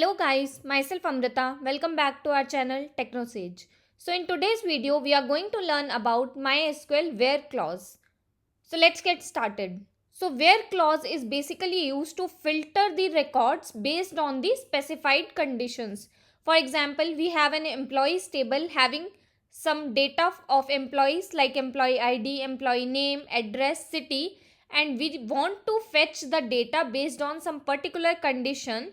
Hello guys, myself Amrita. Welcome back to our channel TechnoSage. So in today's video, we are going to learn about MySQL Where clause. So let's get started. So where clause is basically used to filter the records based on the specified conditions. For example, we have an employees table having some data of employees like employee ID, employee name, address, city, and we want to fetch the data based on some particular condition.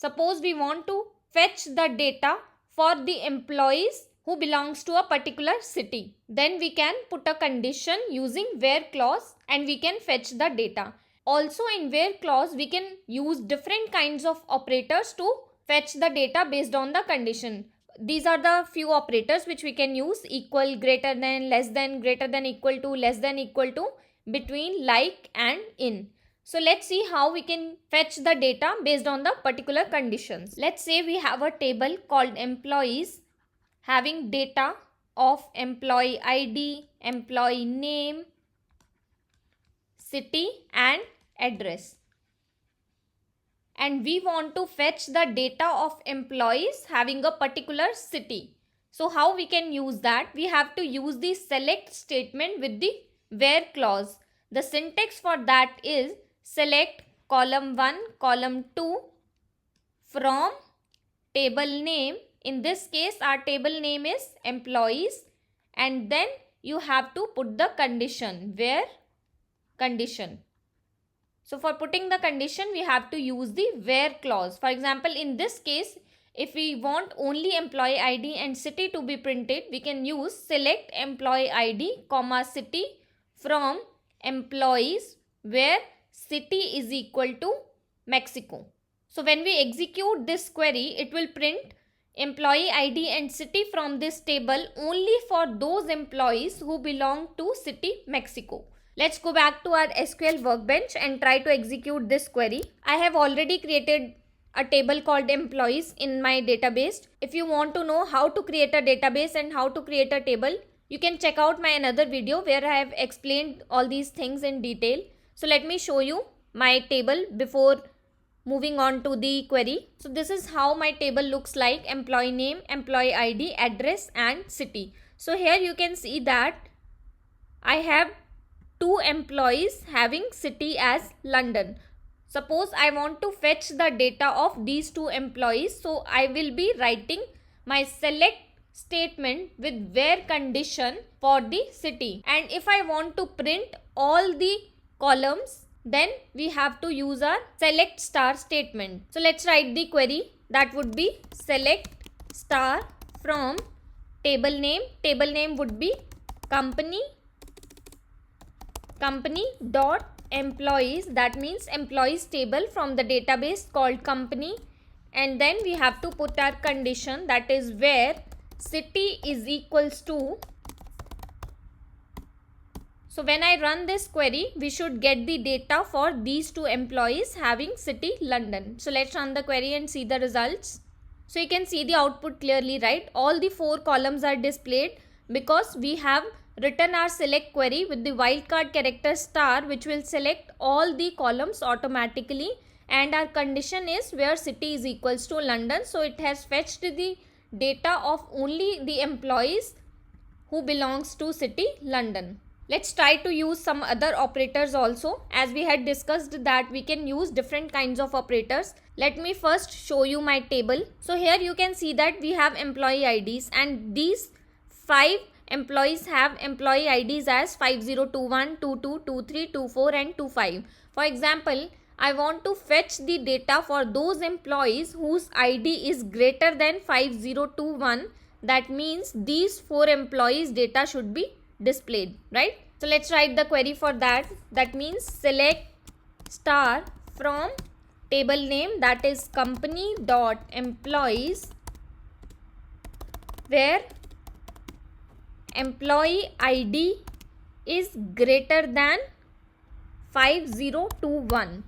Suppose we want to fetch the data for the employees who belongs to a particular city. Then we can put a condition using where clause and we can fetch the data. Also in where clause we can use different kinds of operators to fetch the data based on the condition. These are the few operators which we can use: equal, greater than, less than, greater than equal to, less than equal to, between, like and in. So let's see how we can fetch the data based on the particular conditions. Let's say we have a table called employees having data of employee ID, employee name, city and address. And we want to fetch the data of employees having a particular city. So how we can use that? We have to use the select statement with the where clause. The syntax for that is select column 1, column 2 from table name. In this case, our table name is employees, and then you have to put the condition, where condition. So for putting the condition, we have to use the where clause. For example, in this case, if we want only employee ID and city to be printed, we can use select employee ID, comma city from employees where city is equal to Mexico. So when we execute this query, it will print employee ID and city from this table only for those employees who belong to city Mexico. Let's go back to our SQL workbench and try to execute this query. I have already created a table called employees in my database. If you want to know how to create a database and how to create a table, you can check out my another video where I have explained all these things in detail. So let me show you my table before moving on to the query. So this is how my table looks like: employee name, employee ID, address and city. So here you can see that I have 2 employees having city as London. Suppose I want to fetch the data of these 2 employees. So I will be writing my select statement with where condition for the city. And if I want to print all the columns, then we have to use our select star statement. So let's write the query. That would be select star from table name. Table name would be company dot employees. That means employees table from the database called company. And then we have to put our condition, that is where city is equals to. So when I run this query, we should get the data for these 2 employees having city London. So let's run the query and see the results. So you can see the output clearly, right? All the 4 columns are displayed because we have written our select query with the wildcard character star, which will select all the columns automatically, and our condition is where city is equals to London. So it has fetched the data of only the employees who belongs to city London. Let's try to use some other operators also, as we had discussed that we can use different kinds of operators. Let me first show you my table. So here you can see that we have employee IDs, and these 5 employees have employee IDs as 5021, 22, 23, 24 and 25. For example, I want to fetch the data for those employees whose ID is greater than 5021. That means these 4 employees data should be displayed, right? So let's write the query for that. That means select star from table name, that is company dot employees where employee ID is greater than 5021.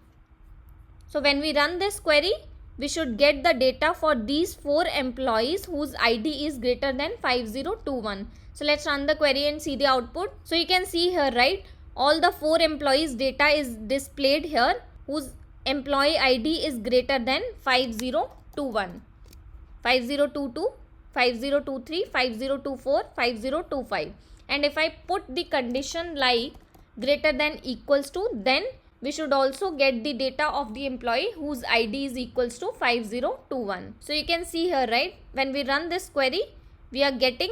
So when we run this query, we should get the data for these 4 employees whose ID is greater than 5021. So let's run the query and see the output. So you can see here, right? All the 4 employees data is displayed here whose employee ID is greater than 5021. 5021, 5022, 5023, 5024, 5025. And if I put the condition like greater than equals to, then we should also get the data of the employee whose ID is equals to 5021. So you can see here, right, when we run this query, we are getting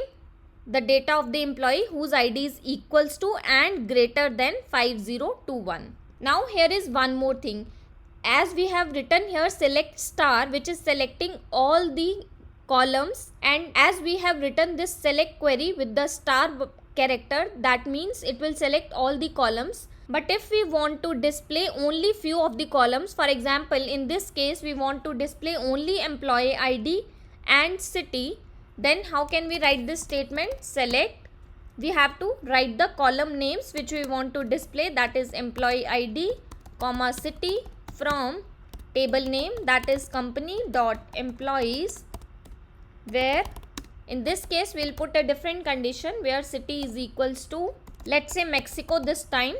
the data of the employee whose ID is equals to and greater than 5021. Now here is one more thing. As we have written here select star, which is selecting all the columns, and as we have written this select query with the star character, that means it will select all the columns. But if we want to display only few of the columns, for example in this case we want to display only employee ID and city, then how can we write this statement? Select, we have to write the column names which we want to display, that is employee ID, comma city, from table name, that is company dot employees, where in this case we will put a different condition where city is equals to, let's say, Mexico this time.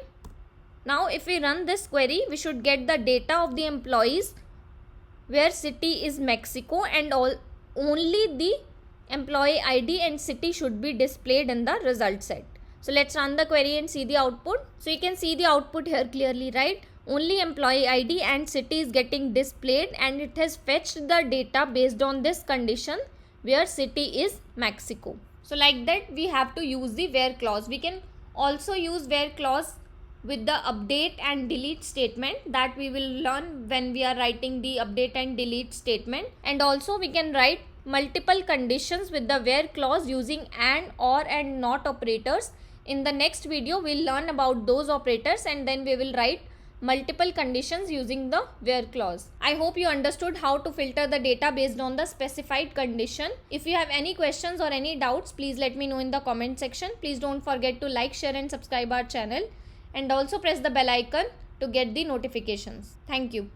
Now if we run this query, we should get the data of the employees where city is Mexico, and only the employee ID and city should be displayed in the result set. So let's run the query and see the output. So you can see the output here clearly, right? Only employee ID and city is getting displayed, and it has fetched the data based on this condition where city is Mexico. So like that we have to use the where clause. We can also use where clause with the update and delete statement that we will learn when we are writing the update and delete statement. And also we can write multiple conditions with the where clause using and, or, and not operators. In the next video we'll learn about those operators, and then we will write multiple conditions using the where clause. I hope you understood how to filter the data based on the specified condition. If you have any questions or any doubts, please let me know in the comment section. Please don't forget to like, share and subscribe our channel, and also press the bell icon to get the notifications. Thank you.